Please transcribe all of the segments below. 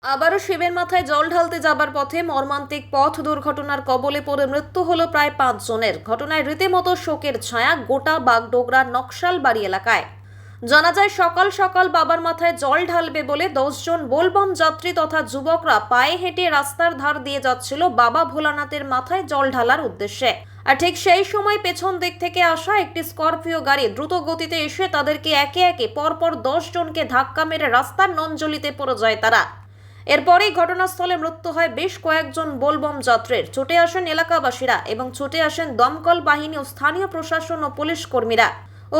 আবারও শিবের মাথায় জল ঢালতে যাবার পথে মর্মান্তিক পথ দুর্ঘটনার কবলে পড়ে মৃত্যু হলো প্রায় 5 জনের। ঘটনায় রীতিমতো শোকের ছায়া গোটা বাগডোগরার নকশালবাড়ি এলাকায়। জানা যায় সকাল সকাল বাবার মাথায় জল ঢালবে বলে 10 জন বোলবম যাত্রী তথা যুবকরা পায়ে হেঁটে রাস্তার ধার দিয়ে যাচ্ছিল বাবা ভোলানাথের মাথায় জল ঢালার উদ্দেশ্যে। আর ঠিক সেই সময় পেছন দিক থেকে আসা একটি স্করপিও গাড়ি দ্রুত গতিতে এসে তাদেরকে একে একে পরপর 10 জনকে ধাক্কা মেরে রাস্তার নঞ্জলিতে পড়ে যায় তারা। এরপরেই ঘটনাস্থলে মৃত্যু হয় বেশ কয়েকজন বোলবম যাত্রীর। ছুটে আসেন এলাকাবাসীরা এবং ছুটে আসেন দমকল বাহিনী ও স্থানীয় প্রশাসন ও পুলিশ কর্মীরা।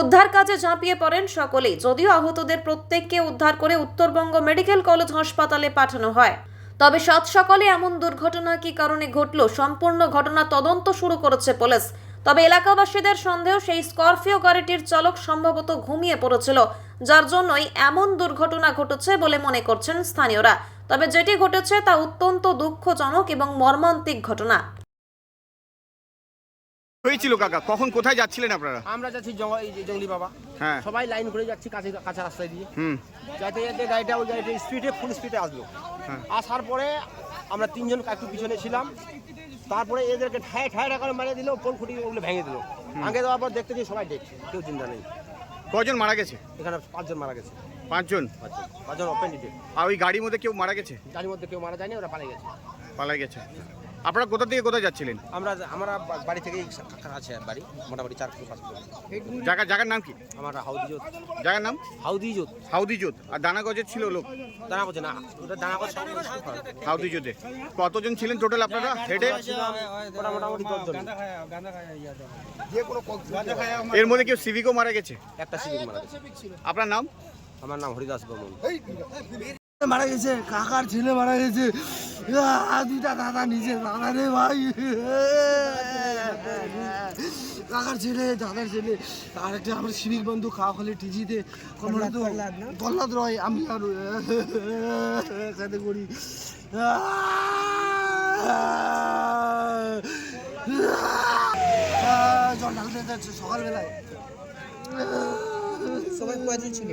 উদ্ধার কাজে ঝাঁপিয়ে পড়েন সকলেই। যদিও আহতদের প্রত্যেককে উদ্ধার করে উত্তরবঙ্গ মেডিকেল কলেজ হাসপাতালে পাঠানো হয়। তবে সাত সকালে এমন দুর্ঘটনা কী কারণে ঘটল সম্পূর্ণ ঘটনা তদন্ত শুরু করেছে পুলিশ। তবে এলাকাবাসীদের সন্দেহ সেই স্করপিও গাড়িটির চালক সম্ভবত ঘুমিয়ে পড়েছিল, যার জন্যই এমন দুর্ঘটনা ঘটেছে বলে মনে করছেন স্থানীয়রা। তবে যেটি ঘটেছে তা অত্যন্ত দুঃখজনক এবং মর্মান্তিক ঘটনা। হয়েছিল কাকা, কখন কোথায় যাচ্ছিলেন আপনারা? আমরা যাচ্ছি জঙ্গলি বাবা। হ্যাঁ। সবাই লাইন করে যাচ্ছি কাঁচা রাস্তায় দিয়ে। যাতে যাতে গাড়িটা ওই গাড়িটা ফুল স্পিডে আসলো। আসার পরে আমরা তিনজন একটু পিছনে ছিলাম। তারপরে এদেরকে ঠায় করে মারিয়ে দিল, পোল খুঁটি ওগুলো ভেঙে দিল। ভেঙে দেওয়ার পর দেখতে সবাই ডেক, কেউ চিন্তা নেই। কজন মারা গেছে? এখানে 5 জন মারা গেছে। 5 জন? 5 জন ওপেন ডিটেক। আর ওই গাড়ির মধ্যে কেউ মারা গেছে? গাড়ির মধ্যে কেউ মারা যায়নি, ওরা পালিয়ে গেছে। পালাই গেছে। আপনারা কোথা থেকে কোথায় যাচ্ছিলেন? আমরা বাড়ি থেকেই আছে বাড়ি, মোটামুটি 4 কিলো 5 কিলো। জায়গার নাম কি? আমার হাউদিজোত। জায়গার নাম হাউদিজোত। আর দানাগজের ছিল লোক? দানা করছে না, ওটা দানা করছে। হাউদিজোতে কতজন ছিলেন টোটাল আপনারা হেডে? মোটামুটি 10 জন। এর মধ্যে কেউ সিভিকও মারা গেছে? একটা সিভিক মারা গেছে। আপনার নাম? আমার নাম হরিদাস বর্মন। মারা গেছে, কাকার ছেলে মারা গেছে, দুইটা দাদা নিচে, দাদা রে ভাই, কাকার ছেলে, দাদার ছেলে। আর একটা আমার সিভিক বন্ধু খাওয়া খালি টিজিতে প্রহ্লাদ রয়, আমি আর সাথে করি। জল ঢালতে যাচ্ছে সকালবেলায়। সবাই কয়জন ছিল?